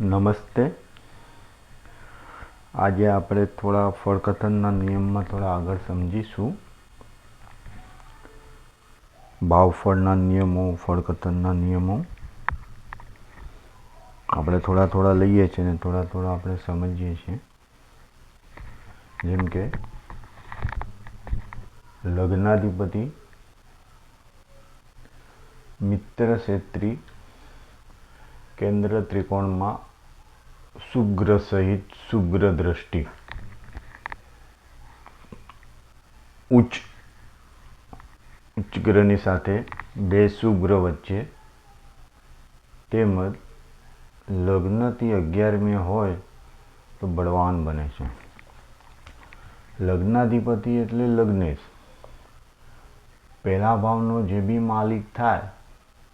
નમસ્તે. આજે આપણે થોડા ફળકથનના નિયમમાં થોડા આગળ સમજીશું. ભાવફળના નિયમો, ફળકથનના નિયમો આપણે થોડા લઈએ છીએ ને થોડા આપણે સમજીએ છીએ. જેમ કે લગ્નાધિપતિ મિત્ર ક્ષેત્રી કેન્દ્ર ત્રિકોણમાં શુગ્ર સહિત શુભ્ર દ્રષ્ટિ, ઉચ્ચ ગ્રહની સાથે બે શુભ્ર વચ્ચે તેમજ લગ્નથી 11મી હોય તો બળવાન બને છે. લગ્નાધિપતિ એટલે લગ્નેશ. પહેલા ભાવનો જે બી માલિક થાય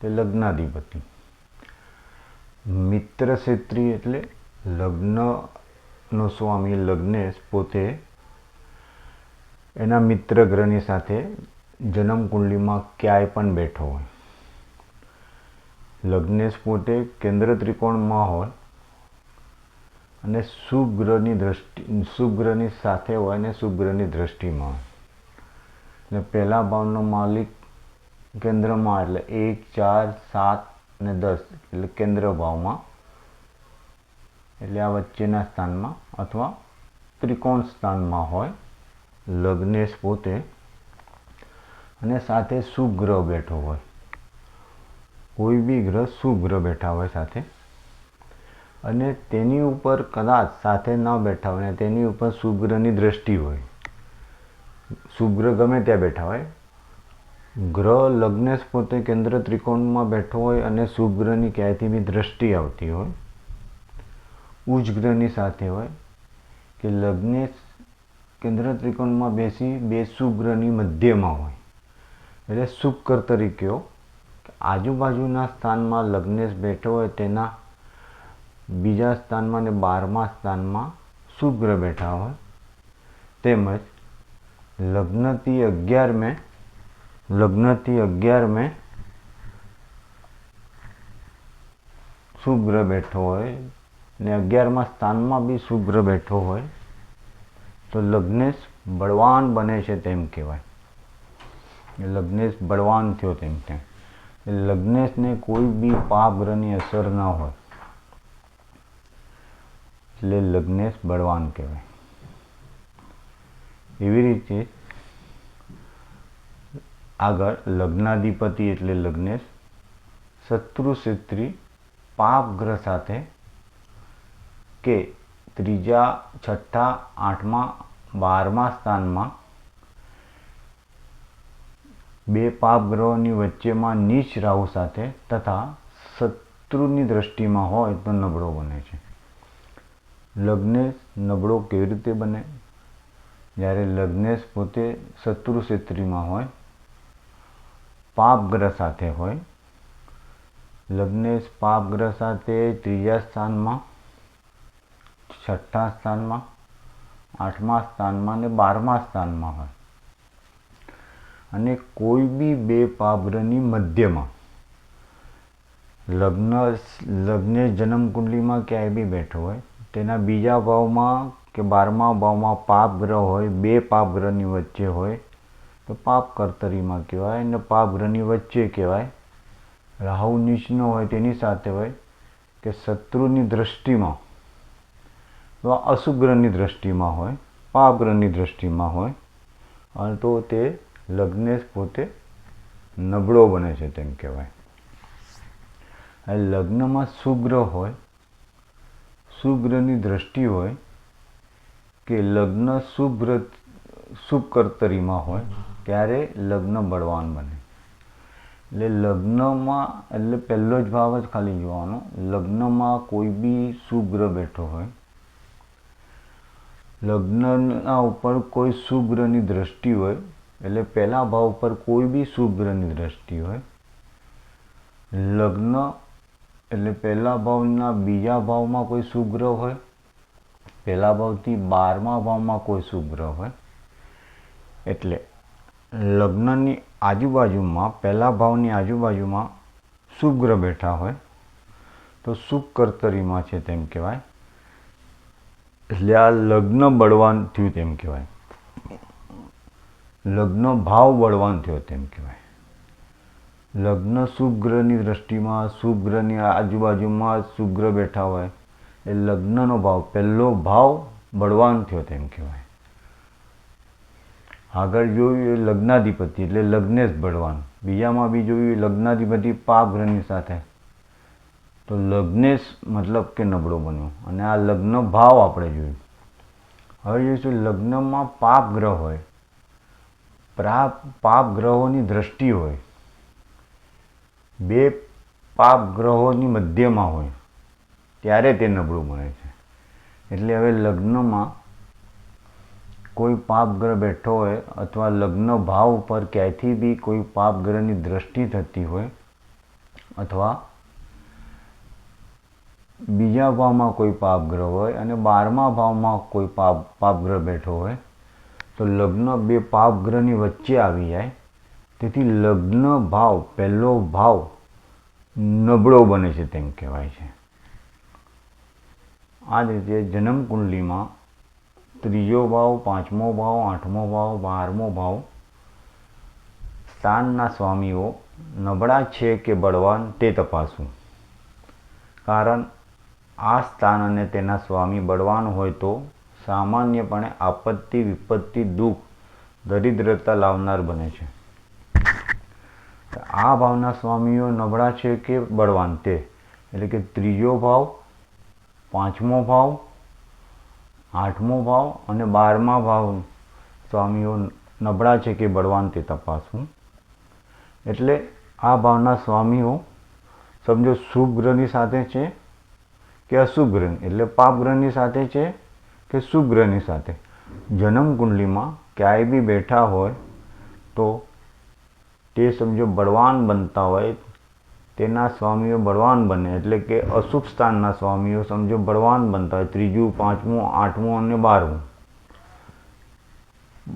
તે લગ્નાધિપતિ. મિત્ર ક્ષેત્રી એટલે લગ્નનો સ્વામી લગ્નેશ પોતે એના મિત્ર ગ્રહની સાથે જન્મ કુંડલીમાં ક્યાંય પણ બેઠો હોય. લગ્નેશ પોતે કેન્દ્ર ત્રિકોણમાં હોય અને શુભ ગ્રહની સાથે હોય અને શુભ ગ્રહની દ્રષ્ટિમાં હોય. અને પહેલા ભાવનો માલિક કેન્દ્રમાં એટલે 1, 4, 7 અને 10 એટલે કેન્દ્ર ભાવમાં, એટલે આ વચ્ચેના સ્થાનમાં અથવા ત્રિકોણ સ્થાનમાં હોય લગ્નેશ પોતે, અને સાથે શુભ ગ્રહ બેઠો હોય. કોઈ બી ગ્રહ શુભ ગ્રહ બેઠા હોય સાથે, અને તેની ઉપર કદાચ સાથે ન બેઠા હોય અને તેની ઉપર શુભ ગ્રહની દ્રષ્ટિ હોય. શુભ ગ્રહ ગમે ત્યાં બેઠા હોય, ગ્રહ લગ્નેશ પોતે કેન્દ્ર ત્રિકોણમાં બેઠો હોય અને શુભ ગ્રહની ક્યાંયથી બી દ્રષ્ટિ આવતી હોય, ઉચ્ચ ગ્રહની સાથે હોય કે લગ્નેશ કેન્દ્ર ત્રિકોણમાં બેસી બે શુભ ગ્રહની મધ્યમાં હોય, એટલે શુભકર તરીકે આજુબાજુના સ્થાનમાં લગ્નેશ બેઠો હોય તેના બીજા સ્થાનમાં અને 12મા સ્થાનમાં શુભ ગ્રહ બેઠા હોય, તેમજ લગ્નથી 11મે શુભ ગ્રહ બેઠો હોય ને 11મા સ્થાનમાં બી શુભ ગ્રહ બેઠો હોય તો લગ્નેશ બળવાન બને છે તેમ કહેવાય. લગ્નેશ બળવાન થયો તેમ કહેવાય. લગ્નેશને કોઈ બી પાપ ગ્રહની અસર ન હોય એટલે લગ્નેશ બળવાન કહેવાય. એવી રીતે આગળ લગ્નાધિપતિ એટલે લગ્નેશ શત્રુ ક્ષેત્રી પાપ ગ્રહ સાથે કે 3જા, 6ઠા, 8મા, 12મા સ્થાનમાં બે પાપ ગ્રહોની વચ્ચેમાં નીચ રાહુ સાથે તથા શત્રુની દ્રષ્ટિમાં હોય તો નબળો બને છે. લગ્નેશ નબળો કેવી રીતે બને? જ્યારે લગ્નેશ પોતે શત્રુ ક્ષેત્રીમાં હોય, પાપ ગ્રહ સાથે હોય, લગ્નેશ પાપ ગ્રહ સાથે 3જા સ્થાનમાં, 6ઠ્ઠા સ્થાનમાં, 8મા સ્થાનમાં અને 12મા સ્થાનમાં હોય, અને કોઈ બી બે પાપ ગ્રહની મધ્યમાં લગ્નેશ જન્મ કુંડલીમાં ક્યાંય બી બેઠો હોય, તેના બીજા ભાવમાં કે 12મા ભાવમાં પાપ ગ્રહ હોય, બે પાપ ગ્રહની વચ્ચે હોય તો પાપ કર્તરીમાં કહેવાય. અને પાપ ગ્રહની વચ્ચે કહેવાય. રાહુ નીચનો હોય તેની સાથે હોય કે શત્રુની દ્રષ્ટિમાં તો અશુભ ગ્રહની દ્રષ્ટિમાં હોય, પાપ ગ્રહની દ્રષ્ટિમાં હોય, અને તો તે લગ્નેશ પોતે નબળો બને છે તેમ કહેવાય. લગ્નમાં શુભ ગ્રહ હોય, શુભ ગ્રહની દ્રષ્ટિ હોય કે લગ્ન શુભ કર્તરીમાં હોય ત્યારે લગ્ન બળવાન બને. એટલે લગ્નમાં એટલે પહેલો જ ભાવ જ ખાલી જોવાનો. લગ્નમાં કોઈ બી શુભ ગ્રહ બેઠો હોય, લગ્નના ઉપર કોઈ શુભ ગ્રહની દ્રષ્ટિ હોય, એટલે પહેલા ભાવ ઉપર કોઈ બી શુભ ગ્રહની દ્રષ્ટિ હોય, લગ્ન એટલે પહેલા ભાવના બીજા ભાવમાં કોઈ શુભ ગ્રહ હોય, પહેલા ભાવથી 12મા ભાવમાં કોઈ શુભ ગ્રહ હોય, એટલે લગ્નની આજુબાજુમાં પહેલા ભાવની આજુબાજુમાં શુભ ગ્રહ બેઠા હોય તો તો શુભ કર્તરીમાં છે તેમ કહેવાય. એટલે આ લગ્ન બળવાન થયું તેમ કહેવાય. લગ્ન ભાવ બળવાન થયો તેમ કહેવાય. લગ્ન શુભ ગ્રહની દ્રષ્ટિમાં, શુભ ગ્રહની આજુબાજુમાં શુભ ગ્રહ બેઠા હોય એ લગ્નનો ભાવ, પહેલો ભાવ બળવાન થયો તેમ કહેવાય. આગળ જોયું એ લગ્નાધિપતિ એટલે લગ્નેશ બળવાન. બીજામાં બી જોયું લગ્નાધિપતિ પાપ ગ્રહની સાથે, તો લગ્નેશ મતલબ કે નબળો બન્યો. અને આ લગ્ન ભાવ આપણે જોયું. હવે જોઈશું લગ્નમાં પાપ ગ્રહ હોય, પાપ ગ્રહોની દ્રષ્ટિ હોય, બે પાપ ગ્રહોની મધ્યમાં હોય ત્યારે તે નબળું બને છે. એટલે હવે લગ્નમાં કોઈ પાપ ગ્રહ બેઠો હોય અથવા લગ્ન ભાવ ઉપર ક્યાંયથી બી કોઈ પાપ ગ્રહની દ્રષ્ટિ થતી હોય અથવા બીજા ભાવમાં કોઈ પાપ ગ્રહ હોય અને 12મા ભાવમાં કોઈ પાપ ગ્રહ બેઠો હોય તો લગ્ન બે પાપ ગ્રહની વચ્ચે આવી જાય. તેથી લગ્ન ભાવ, પહેલો ભાવ નબળો બને છે તેમ કહેવાય છે. આ રીતે જન્મ કુંડલીમાં ત્રીજો ભાવ, 5મો ભાવ, 8મો ભાવ, 12મો ભાવ સ્થાનના સ્વામીઓ નબળા છે કે બળવાન તે તપાસવું. કારણ આ સ્થાન અને તેના સ્વામી બળવાન હોય તો સામાન્યપણે આપત્તિ, વિપત્તિ, દુઃખ, દરિદ્રતા લાવનાર બને છે. આ ભાવના સ્વામીઓ નબળા છે કે બળવાન તે, એટલે કે ત્રીજો ભાવ, 5મો ભાવ, 8મો ભાવ અને 12મા ભાવ સ્વામીઓ નબળા છે કે બળવાન તે તપાસવું. એટલે આ ભાવના સ્વામીઓ સમજો શુભ ગ્રહની સાથે છે કે અશુભ ગ્રહ, એટલે પાપ ગ્રહની સાથે છે કે શુભ ગ્રહની સાથે. જન્મ કુંડલીમાં ક્યાંય બી બેઠા હોય તો તે સમજો બળવાન બનતા હોય, તેના સ્વામીઓ બળવાન બને, એટલે કે અશુભ સ્થાનના સ્વામીઓ સમજો બળવાન બનતા હોય, 3જું, 5મું, 8મું અને 12મું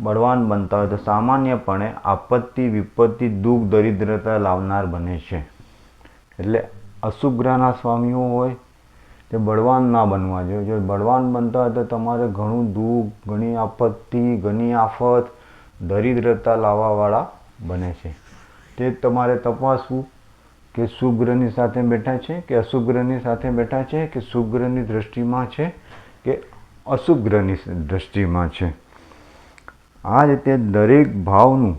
બળવાન બનતા હોય તો સામાન્યપણે આપત્તિ, વિપત્તિ, દુઃખ, દરિદ્રતા લાવનાર બને છે. એટલે અશુભ ગ્રહના સ્વામીઓ હોય તે બળવાન ના બનવા જોઈએ. જો બળવાન બનતા હોય તો તમારે ઘણું દુઃખ, ઘણી આપત્તિ, ઘણી આફત, દરિદ્રતા લાવવાવાળા બને છે. તે તમારે તપાસવું કે શુભ ગ્રહની સાથે બેઠા છે કે અશુભ ગ્રહની સાથે બેઠા છે, કે શુભ ગ્રહની દ્રષ્ટિમાં છે કે અશુભ ગ્રહની દ્રષ્ટિમાં છે. આ રીતે દરેક ભાવનું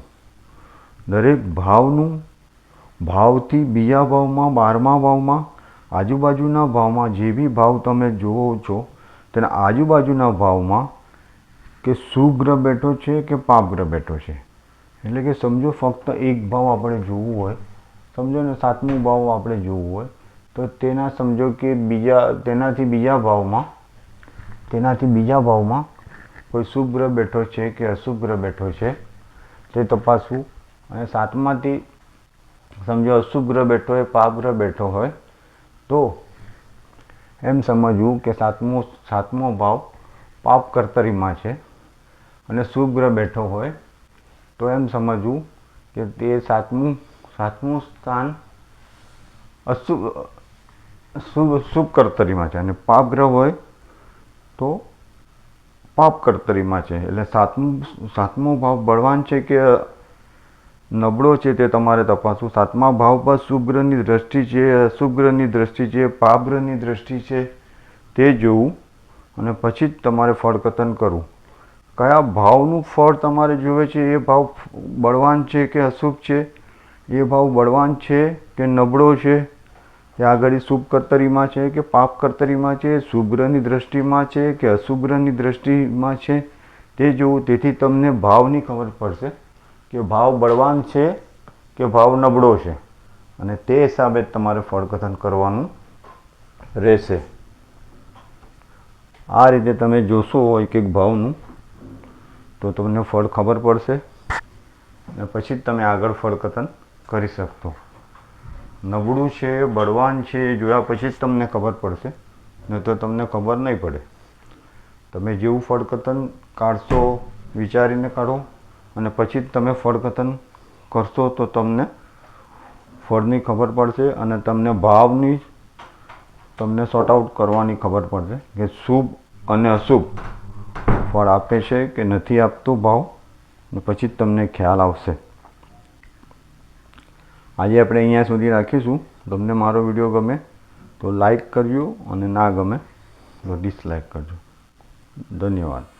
ભાવથી બીજા ભાવમાં, 12મા ભાવમાં, આજુબાજુના ભાવમાં જે બી ભાવ તમે જુઓ છો તેના આજુબાજુના ભાવમાં કે શુભ ગ્રહ બેઠો છે કે પાપ ગ્રહ બેઠો છે. એટલે કે સમજો ફક્ત એક ભાવ આપણે જોવું હોય, સમજો ને 7મો ભાવ આપણે જોવું હોય તો તેના સમજો કે તેનાથી બીજા ભાવમાં કોઈ શુભ ગ્રહ બેઠો છે કે અશુભ ગ્રહ બેઠો છે તે તપાસવું. અને 7માથી સમજો અશુભ ગ્રહ બેઠો હોય, પાપ ગ્રહ બેઠો હોય તો એમ સમજવું કે 7મો ભાવ પાપ કર્તરીમાં છે અને શુભ ગ્રહ બેઠો હોય તો એમ સમજવું કે તે સાતમું સ્થાન શુભ કર્તરીમાં છે અને પાપ ગ્રહ હોય તો પાપ કર્તરીમાં છે. એટલે સાતમો ભાવ બળવાન છે કે નબળો છે તે તમારે તપાસવું. 7મા ભાવ પર શુભ ગ્રહની દ્રષ્ટિ છે, અશુભ ગ્રહની દ્રષ્ટિ છે, પાપ ગ્રહની દ્રષ્ટિ છે તે જોવું અને પછી જ તમારે ફળકથન કરવું. કયા ભાવનું ફળ તમારે જોવે છે, એ ભાવ બળવાન છે કે અશુભ છે, એ ભાવ બળવાન છે કે નબળો છે, એ આગળ શુભ કર્તરીમાં છે કે પાપ કર્તરીમાં છે, શુભ ગ્રહની દ્રષ્ટિમાં છે કે અશુભ ગ્રહની દ્રષ્ટિમાં છે તે જોવું. તેથી તમને ભાવની ખબર પડશે કે ભાવ બળવાન છે કે ભાવ નબળો છે અને તે હિસાબે તમારે ફળકથન કરવાનું રહેશે. આ રીતે તમે જોશો એક એક ભાવનું તો તમને ફળ ખબર પડશે અને પછી જ તમે આગળ ફળકથન કરી શકશો. નબળું છે, બળવાન છે એ જોયા પછી જ તમને ખબર પડશે, નહીં તો તમને ખબર નહીં પડે. તમે જેવું ફળકથન કાઢશો વિચારીને કાઢો અને પછી જ તમે ફળકથન કરશો તો તમને ફળની ખબર પડશે અને તમને ભાવની તમને સોર્ટ આઉટ કરવાની ખબર પડશે કે શુભ અને અશુભ ફળ આપે છે કે નથી આપતું ભાવ, ને પછી જ તમને ખ્યાલ આવશે. આજે આપણે અહીંયા સુધી રાખીશું. તમને મારો વિડીયો ગમે તો લાઈક કરજો અને ના ગમે તો ડિસલાઈક કરજો. ધન્યવાદ.